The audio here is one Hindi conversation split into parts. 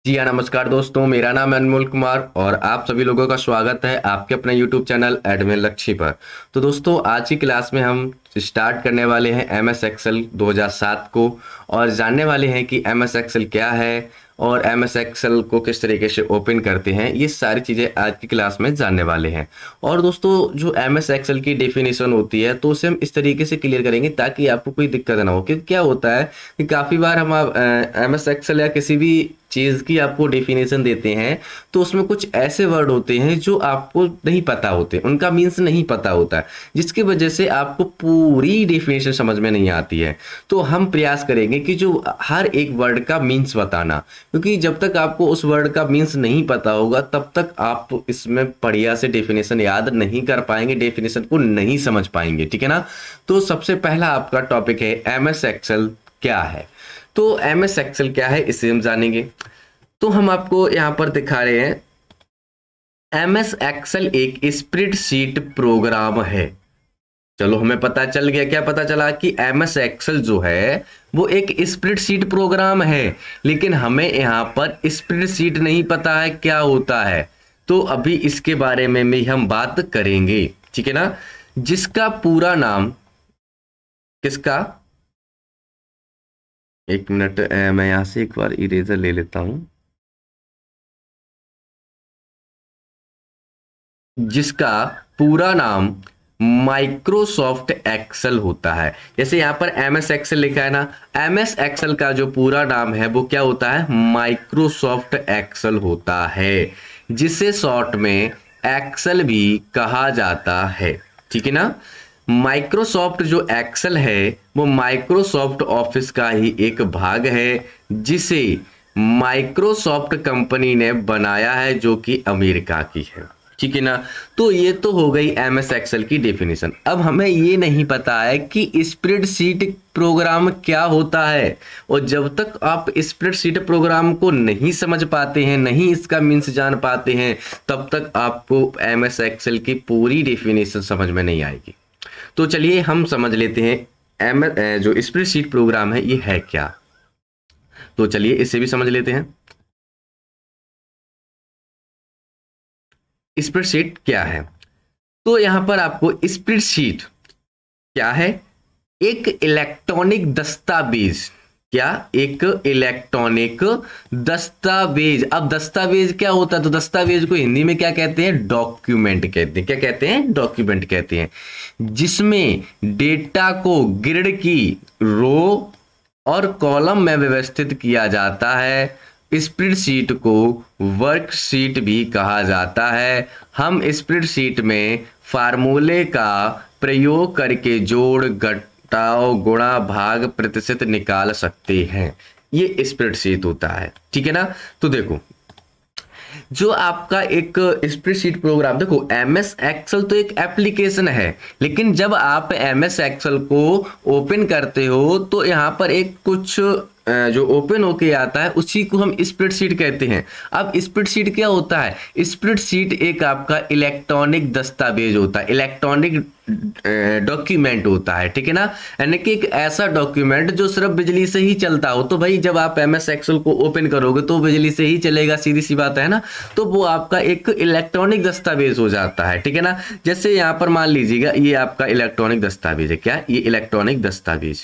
जी हाँ, नमस्कार दोस्तों। मेरा नाम है अनमोल कुमार और आप सभी लोगों का स्वागत है आपके अपने YouTube चैनल एडमिन लक्ष्य पर। तो दोस्तों, आज की क्लास में हम स्टार्ट करने वाले हैं MS एक्सेल 2007 को और जानने वाले हैं कि MS एक्सेल क्या है और MS एक्सेल को किस तरीके से ओपन करते हैं। ये सारी चीज़ें आज की क्लास में जानने वाले हैं। और दोस्तों, जो MS एक्सेल की डेफिनेशन होती है तो उसे हम इस तरीके से क्लियर करेंगे ताकि आपको कोई दिक्कत ना हो। क्योंकि क्या होता है कि काफ़ी बार हम MS एक्सेल या किसी भी चीज़ की आपको डेफिनेशन देते हैं तो उसमें कुछ ऐसे वर्ड होते हैं जो आपको नहीं पता होते, उनका मीन्स नहीं पता होता है, जिसकी वजह से आपको पूरी डेफिनेशन समझ में नहीं आती है। तो हम प्रयास करेंगे कि जो हर एक वर्ड का मीन्स बताना, क्योंकि जब तक आपको उस वर्ड का मीन्स नहीं पता होगा तब तक आप इसमें बढ़िया से डेफिनेशन याद नहीं कर पाएंगे, डेफिनेशन को नहीं समझ पाएंगे। ठीक है ना। तो सबसे पहला आपका टॉपिक है MS एक्सेल क्या है। तो MS एक्सेल क्या है इसे हम जानेंगे। तो हम आपको यहां पर दिखा रहे हैं, MS एक्सेल एक स्प्रेडशीट प्रोग्राम है। चलो, हमें पता चल गया, क्या पता चला कि MS एक्सेल जो है वो एक स्प्रेडशीट प्रोग्राम है। लेकिन हमें यहां पर स्प्रेडशीट नहीं पता है क्या होता है, तो अभी इसके बारे में भी हम बात करेंगे। ठीक है ना। जिसका पूरा नाम, किसका, एक मिनट, मैं यहां से एक बार इरेजर ले लेता हूं। जिसका पूरा नाम माइक्रोसॉफ्ट एक्सेल होता है। जैसे यहां पर MS एक्सेल लिखा है ना, MS एक्सेल का जो पूरा नाम है वो क्या होता है, माइक्रोसॉफ्ट एक्सेल होता है, जिसे शॉर्ट में एक्सेल भी कहा जाता है। ठीक है ना। माइक्रोसॉफ्ट जो एक्सेल है वो माइक्रोसॉफ्ट ऑफिस का ही एक भाग है, जिसे माइक्रोसॉफ्ट कंपनी ने बनाया है, जो कि अमेरिका की है। ठीक है ना। तो ये तो हो गई MS एक्सेल की डेफिनेशन। अब हमें ये नहीं पता है कि स्प्रेडशीट प्रोग्राम क्या होता है, और जब तक आप स्प्रेडशीट प्रोग्राम को नहीं समझ पाते हैं, नहीं इसका मीन्स जान पाते हैं, तब तक आपको MS एक्सेल की पूरी डेफिनेशन समझ में नहीं आएगी। तो चलिए हम समझ लेते हैं जो स्प्रेडशीट प्रोग्राम है ये है क्या। तो चलिए इसे भी समझ लेते हैं। स्प्रेडशीट क्या है। तो यहां पर आपको स्प्रेडशीट क्या है, एक इलेक्ट्रॉनिक दस्तावेज। क्या, एक इलेक्ट्रॉनिक दस्तावेज। अब दस्तावेज क्या होता है, तो दस्तावेज को हिंदी में क्या कहते हैं, डॉक्यूमेंट कहते हैं। क्या कहते हैं, डॉक्यूमेंट कहते हैं। जिसमें डेटा को ग्रिड की रो और कॉलम में व्यवस्थित किया जाता है। स्प्रेडशीट को वर्कशीट भी कहा जाता है। हम स्प्रेडशीट में फार्मूले का प्रयोग करके जोड़, घटाव, गुणा, भाग, प्रतिशत निकाल सकते हैं। ये स्प्रेडशीट होता है। ठीक है ना। तो देखो, जो आपका एक स्प्रेडशीट प्रोग्राम, देखो MS एक्सेल तो एक एप्लीकेशन है, लेकिन जब आप MS एक्सेल को ओपन करते हो तो यहां पर एक कुछ जो ओपन होके आता है उसी को हम स्प्रेडशीट कहते हैं। अब स्प्रेडशीट क्या होता है, स्प्रेडशीट एक आपका इलेक्ट्रॉनिक दस्तावेज होता है, इलेक्ट्रॉनिक डॉक्यूमेंट होता है। ठीक है ना। यानी कि एक ऐसा डॉक्यूमेंट जो सिर्फ बिजली से ही चलता हो। तो भाई जब आप MS एक्सेल को ओपन करोगे तो बिजली से ही चलेगा, सीधी सी बात है ना। तो वो आपका एक इलेक्ट्रॉनिक दस्तावेज हो जाता है। ठीक है ना। जैसे यहां पर मान लीजिएगा ये आपका इलेक्ट्रॉनिक दस्तावेज है। क्या, ये इलेक्ट्रॉनिक दस्तावेज,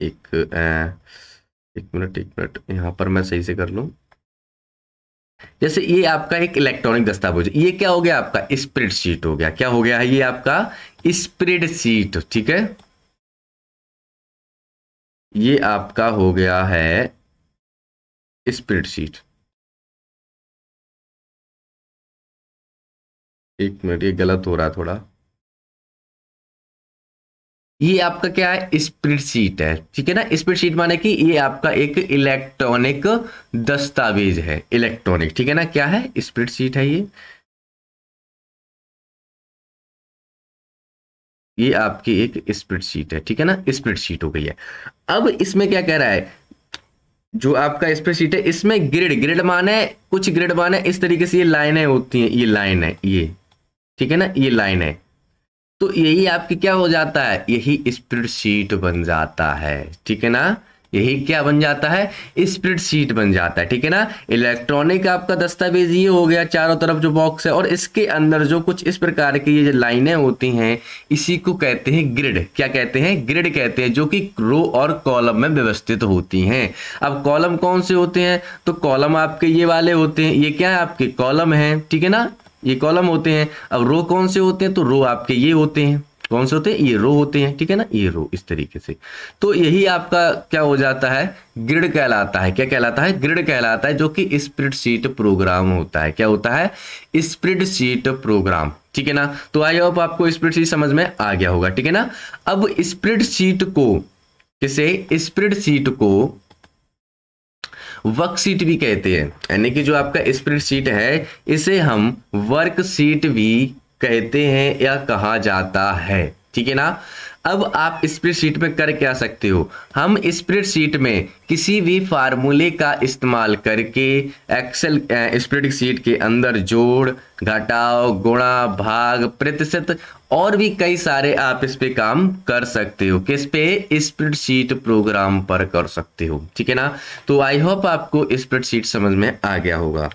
एक मिनट यहां पर मैं सही से कर लूं। जैसे ये आपका एक इलेक्ट्रॉनिक दस्तावेज, ये क्या हो गया, आपका स्प्रेडशीट हो गया। क्या हो गया है, ये आपका स्प्रेडशीट। ठीक है। ये आपका हो गया है स्प्रेडशीट। एक मिनट, ये गलत हो रहा है थोड़ा। ये आपका क्या है, स्प्रेडशीट है। ठीक है ना। स्प्रेडशीट माने कि ये आपका एक इलेक्ट्रॉनिक दस्तावेज है, इलेक्ट्रॉनिक। ठीक है ना। क्या है, स्प्रेडशीट है ये आपकी एक स्प्रेडशीट है। ठीक है ना। स्प्रेडशीट हो गई है। अब इसमें क्या कह रहा है, जो आपका स्प्रेडशीट है इसमें ग्रिड, ग्रिड माने कुछ, ग्रिड माने इस तरीके से ये लाइनें होती हैं, ये लाइन है ये। ठीक है ना, ये लाइन है। तो यही आपकी क्या हो जाता है, यही स्प्रेडशीट बन जाता है। ठीक है ना। यही क्या बन जाता है, स्प्रेडशीट बन जाता है, ठीक है ना। इलेक्ट्रॉनिक आपका दस्तावेज ये हो गया, चारों तरफ जो बॉक्स है, और इसके अंदर जो कुछ इस प्रकार की ये जो लाइनें होती हैं इसी को कहते हैं ग्रिड। क्या कहते हैं, ग्रिड कहते हैं, जो कि रो और कॉलम में व्यवस्थित होती हैं। अब कॉलम कौन से होते हैं, तो कॉलम आपके ये वाले होते हैं, ये क्या है आपके कॉलम है, ठीक है ना, ये कॉलम होते हैं। अब रो कौन से होते हैं, तो रो आपके ये होते हैं, कौन से होते हैं, ये रो होते हैं, ठीक है ना, ये रो इस तरीके से। तो यही आपका क्या हो जाता है, ग्रिड कहलाता है। क्या कहलाता है, ग्रिड कहलाता है, जो कि स्प्रेडशीट प्रोग्राम होता है। क्या होता है, स्प्रेडशीट प्रोग्राम, ठीक है ना। तो आई होप आपको स्प्रेडशीट समझ में आ गया होगा, ठीक है ना। अब स्प्रेडशीट को स्प्रेडशीट को वर्कशीट भी कहते हैं, यानी कि जो आपका स्प्रेडशीट है इसे हम वर्कशीट भी कहते हैं या कहा जाता है, ठीक है ना। अब आप स्प्रेडशीट में कर क्या सकते हो, हम स्प्रेडशीट में किसी भी फार्मूले का इस्तेमाल करके एक्सेल स्प्रेडशीट के अंदर जोड़, घटाव, गुणा, भाग, प्रतिशत और भी कई सारे आप इस पे काम कर सकते हो। किस पे, स्प्रेडशीट प्रोग्राम पर कर सकते हो, ठीक है ना। तो आई होप आपको स्प्रेडशीट समझ में आ गया होगा।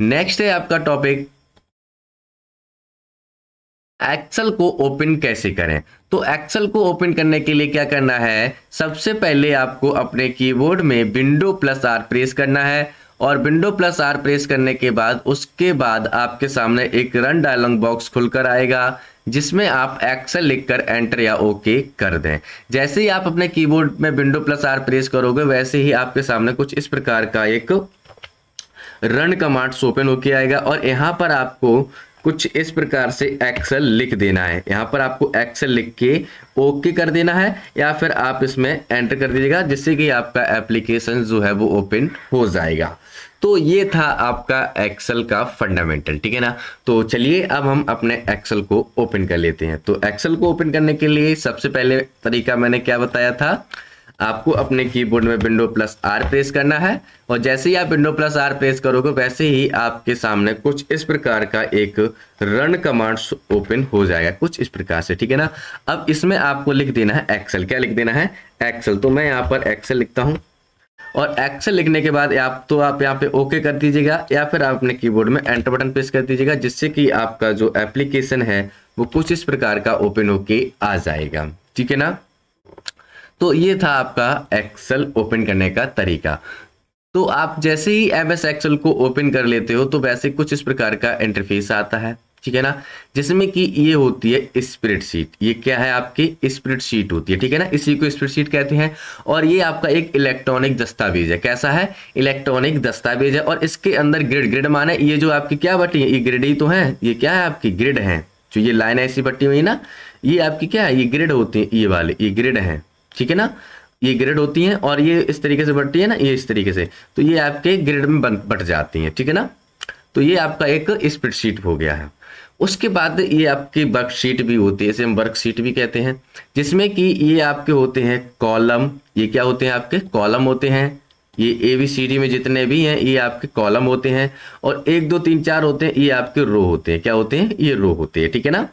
नेक्स्ट है आपका टॉपिक, एक्सेल को ओपन कैसे करें। तो एक्सेल को ओपन करने के लिए क्या करना है, सबसे पहले आपको अपने कीबोर्ड में विंडो प्लस आर प्रेस करना है, और विंडो प्लस आर प्रेस करने के बाद उसके बाद आपके सामने एक रन डायलॉग बॉक्स खुलकर आएगा, जिसमें आप एक्सेल लिखकर एंटर या ओके कर दें। जैसे ही आप अपने कीबोर्ड में विंडो प्लस आर प्रेस करोगे वैसे ही आपके सामने कुछ इस प्रकार का एक रन कमांड ओपन होके आएगा, और यहाँ पर आपको कुछ इस प्रकार से एक्सेल लिख देना है। यहाँ पर आपको एक्सेल लिख के ओके कर देना है, या फिर आप इसमें एंटर कर दीजिएगा, जिससे कि आपका एप्लीकेशन जो है वो ओपन हो जाएगा। तो ये था आपका एक्सेल का फंडामेंटल, ठीक है ना। तो चलिए अब हम अपने एक्सेल को ओपन कर लेते हैं। तो एक्सेल को ओपन करने के लिए सबसे पहले तरीका मैंने क्या बताया था, आपको अपने कीबोर्ड में विंडो प्लस आर प्रेस करना है, और जैसे ही आप विंडो प्लस आर प्रेस करोगे वैसे ही आपके सामने कुछ इस प्रकार का एक रन कमांड ओपन हो जाएगा, कुछ इस प्रकार से, ठीक है ना। अब इसमें आपको लिख देना है एक्सेल। क्या लिख देना है, एक्सेल। तो मैं यहाँ पर एक्सेल लिखता हूँ, और एक्सेल लिखने के बाद आप यहाँ पे ओके कर दीजिएगा, या फिर आप अपने कीबोर्ड में एंटर बटन प्रेस कर दीजिएगा, जिससे कि आपका जो एप्लीकेशन है वो कुछ इस प्रकार का ओपन होके आ जाएगा, ठीक है ना। तो ये था आपका एक्सेल ओपन करने का तरीका। तो आप जैसे ही एमएस एक्सेल को ओपन कर लेते हो तो वैसे कुछ इस प्रकार का इंटरफेस आता है, ठीक है ना, जिसमें कि ये होती है स्प्रेडशीट। ये क्या है, आपकी स्प्रेडशीट होती है, ठीक है ना, इसी को स्प्रेडशीट कहते हैं। और ये आपका एक इलेक्ट्रॉनिक दस्तावेज है। कैसा है, इलेक्ट्रॉनिक दस्तावेज है, और इसके अंदर ग्रिड, ग्रिड माने ये जो आपकी क्या बटी है, ये ग्रिड ही तो है, ये क्या है आपकी ग्रिड है, जो ये लाइन ऐसी बटी हुई ना, ये आपकी क्या है, ये ग्रिड होती है, ये वाले ये ग्रिड है, ठीक है ना, ये ग्रिड होती हैं, और ये इस तरीके से बढ़ती है ना, ये इस तरीके से, तो ये आपके ग्रिड में बट जाती हैं, ठीक है ना। तो ये आपका एक स्प्रेडशीट हो गया है। उसके बाद ये आपकी वर्कशीट भी होती है, इसे हम वर्कशीट भी कहते हैं, जिसमें कि ये आपके होते हैं कॉलम। ये क्या होते हैं, आपके कॉलम होते हैं। ये ABCD में जितने भी हैं ये आपके कॉलम होते हैं, और 1 2 3 4 होते हैं, ये आपके रो होते हैं। क्या होते हैं, ये रो होते हैं, ठीक है ना,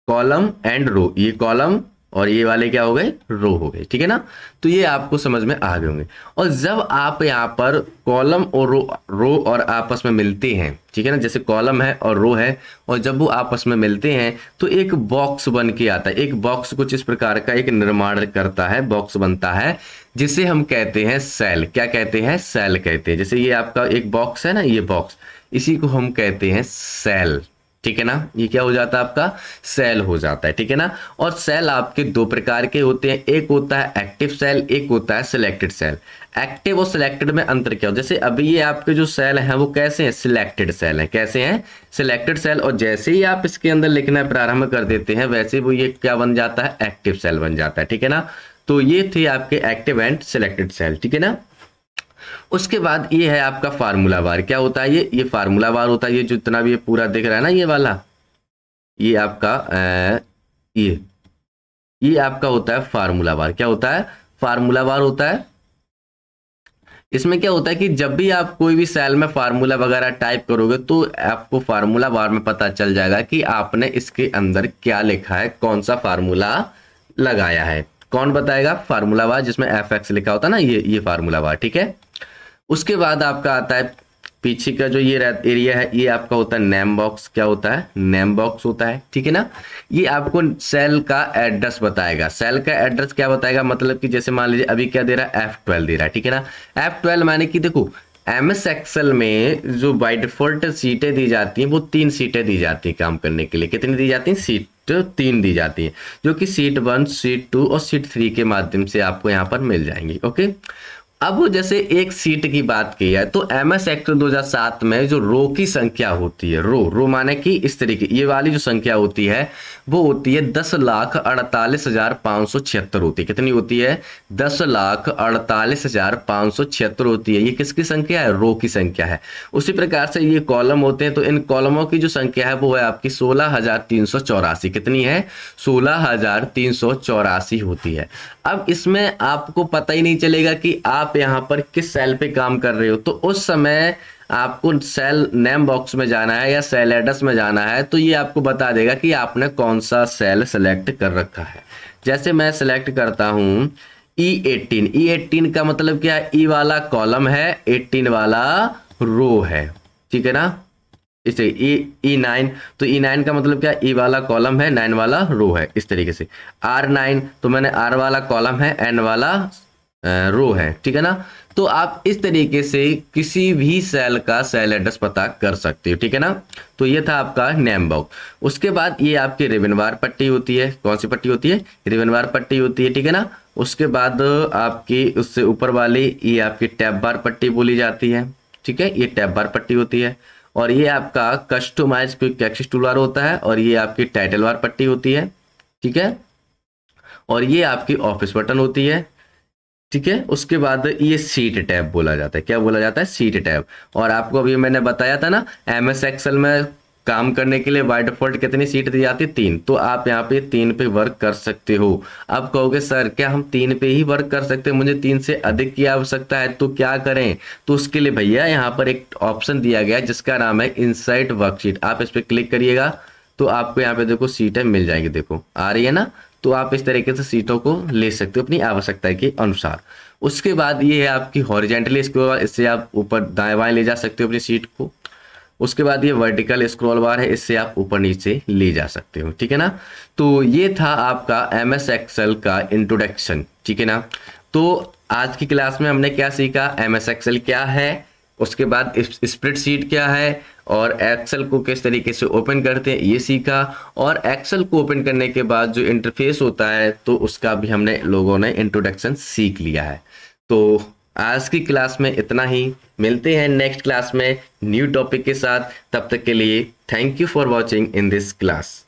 कॉलम एंड रो। ये कॉलम और ये वाले क्या हो गए, रो हो गए, ठीक है ना। तो ये आपको समझ में आ गए होंगे। और जब आप यहाँ पर कॉलम और रो और आपस में मिलते हैं, ठीक है ना, जैसे कॉलम है और रो है, और जब वो आपस में मिलते हैं तो एक बॉक्स बन के आता है। एक बॉक्स कुछ इस प्रकार का एक निर्माण करता है, बॉक्स बनता है, जिसे हम कहते हैं सेल। क्या कहते हैं, सेल कहते हैं। जैसे ये आपका एक बॉक्स है ना, ये बॉक्स, इसी को हम कहते हैं सेल, ठीक है ना। ये क्या हो जाता है, आपका सेल हो जाता है, ठीक है ना। और सेल आपके 2 प्रकार के होते हैं, एक होता है एक्टिव सेल, एक होता है सिलेक्टेड सेल। एक्टिव और सिलेक्टेड में अंतर क्या हो, जैसे अभी ये आपके जो सेल हैं वो कैसे हैं, सिलेक्टेड सेल हैं। कैसे हैं, सिलेक्टेड सेल। और जैसे ही आप इसके अंदर लिखना प्रारंभ कर देते हैं वैसे वो ये क्या बन जाता है, एक्टिव सेल बन जाता है, ठीक है ना। तो ये थे आपके एक्टिव एंड सिलेक्टेड सेल, ठीक है ना। उसके बाद ये है आपका फार्मूला बार। क्या होता है, ये फार्मूला बार होता है। ये जितना भी ये पूरा दिख रहा है ना, ये वाला, ये आपका ये आपका होता है फार्मूला बार। क्या होता है, फार्मूला बार होता है। इसमें क्या होता है कि जब भी आप कोई भी सेल में फार्मूला वगैरह टाइप करोगे तो आपको फार्मूला बार में पता चल जाएगा कि आपने इसके अंदर क्या लिखा है, कौन सा फार्मूला लगाया है, कौन बताएगा? फार्मूला बार, जिसमें एफ एक्स लिखा होता है ना, ये फार्मूला बार, ठीक है। उसके बाद आपका आता है पीछे का जो ये एरिया है, ये आपका होता है नेम बॉक्स। क्या होता है? नेम बॉक्स होता है, ठीक है ना। ये आपको सेल का एड्रेस बताएगा। सेल का एड्रेस क्या बताएगा? मतलब कि जैसे मान लीजिए अभी क्या दे रहा है? F12 दे रहा है, ठीक है ना। F12 माने कि देखो MS एक्सेल में जो बाय डिफॉल्ट सीटें दी जाती हैं वो 3 सीटें दी जाती हैं काम करने के लिए। कितनी दी जाती हैं? सीट 3 दी जाती हैं, जो कि सीट 1, सीट 2 और सीट 3 के माध्यम से आपको यहाँ पर मिल जाएंगी। ओके, अब जैसे एक सीट की बात की है तो MS एक्ट 2007 में जो रो की संख्या होती है, रो माने कि इस तरीके, ये वाली जो संख्या होती है वो होती है 10,48,576 होती है। कितनी होती है? 10,48,576 होती है। ये किसकी संख्या है? रो की संख्या है। उसी प्रकार से ये कॉलम होते हैं, तो इन कॉलमों की जो संख्या है वो है आपकी 16,384। कितनी है? 16,384 होती है। अब इसमें आपको पता ही नहीं चलेगा कि आप यहाँ पर किस सेल पे काम कर रहे हो, तो उस समय आपको सेल नेम बॉक्स में जाना है या सेल एड्रेस में जाना है, तो ये आपको बता देगा कि आपने कौन सा सेल सेलेक्ट कर रखा है। जैसे मैं सेलेक्ट करता हूं E18। E18 का मतलब क्या है? E वाला कॉलम है, 18 वाला रो है, ठीक है ना। इसे E9, तो E9 का मतलब क्या? E वाला कॉलम है, 9 वाला रो है, इस तरीके से। R9, तो मैंने R वाला कॉलम है, N वाला रो है, ठीक है ना। तो आप इस तरीके से किसी भी सेल का सेल एड्रेस पता कर सकते हो, ठीक है ना। तो ये था आपका नेम बॉक्स। उसके बाद ये आपकी रिबनवार पट्टी होती है। कौन सी पट्टी होती है? रिबनवार पट्टी होती है, ठीक है ना। उसके बाद आपकी उससे ऊपर वाली ये आपकी टैब बार पट्टी बोली जाती है, ठीक है। ये टैब बार पट्टी होती है। और ये आपका customize quick access tool bar होता है। और ये आपकी टाइटल बार पट्टी होती है, ठीक है। और ये आपकी ऑफिस बटन होती है, ठीक है। उसके बाद ये सीट टैब बोला जाता है। क्या बोला जाता है? Seat tab. और आपको अभी मैंने बताया था ना, MS एक्सेल में काम करने के लिए बाय डिफॉल्ट कितनी सीट दी जाती है? 3। तो आप यहाँ पे 3 पे वर्क कर सकते हो। अब कहोगे सर क्या हम 3 पे ही वर्क कर सकते हैं, मुझे 3 से अधिक की आवश्यकता है, तो क्या करें? तो उसके लिए भैया यहाँ पर एक ऑप्शन दिया गया है जिसका नाम है इनसाइट वर्कशीट। आप इस पर क्लिक करिएगा तो आपको यहाँ पे देखो सीटें मिल जाएंगी। देखो आ रही है ना। तो आप इस तरीके से सीटों को ले सकते हो अपनी आवश्यकता के अनुसार। उसके बाद ये है आपकी हॉरिजेंटली स्क्रॉल, इससे आप ऊपर दाएं बाएं ले जा सकते हो अपनी सीट को। उसके बाद ये वर्टिकल स्क्रॉल बार है, इससे आप ऊपर नीचे ले जा सकते हो, ठीक है ना। तो ये था आपका MS एक्सेल का इंट्रोडक्शन, ठीक है ना। तो आज की क्लास में हमने क्या सीखा? MS एक्सेल क्या है, उसके बाद स्प्रेडशीट क्या है, और एक्सेल को किस तरीके से ओपन करते हैं ये सीखा। और एक्सेल को ओपन करने के बाद जो इंटरफेस होता है तो उसका भी हमने लोगों ने इंट्रोडक्शन सीख लिया है। तो आज की क्लास में इतना ही। मिलते हैं नेक्स्ट क्लास में न्यू टॉपिक के साथ। तब तक के लिए thank you for watching in this class.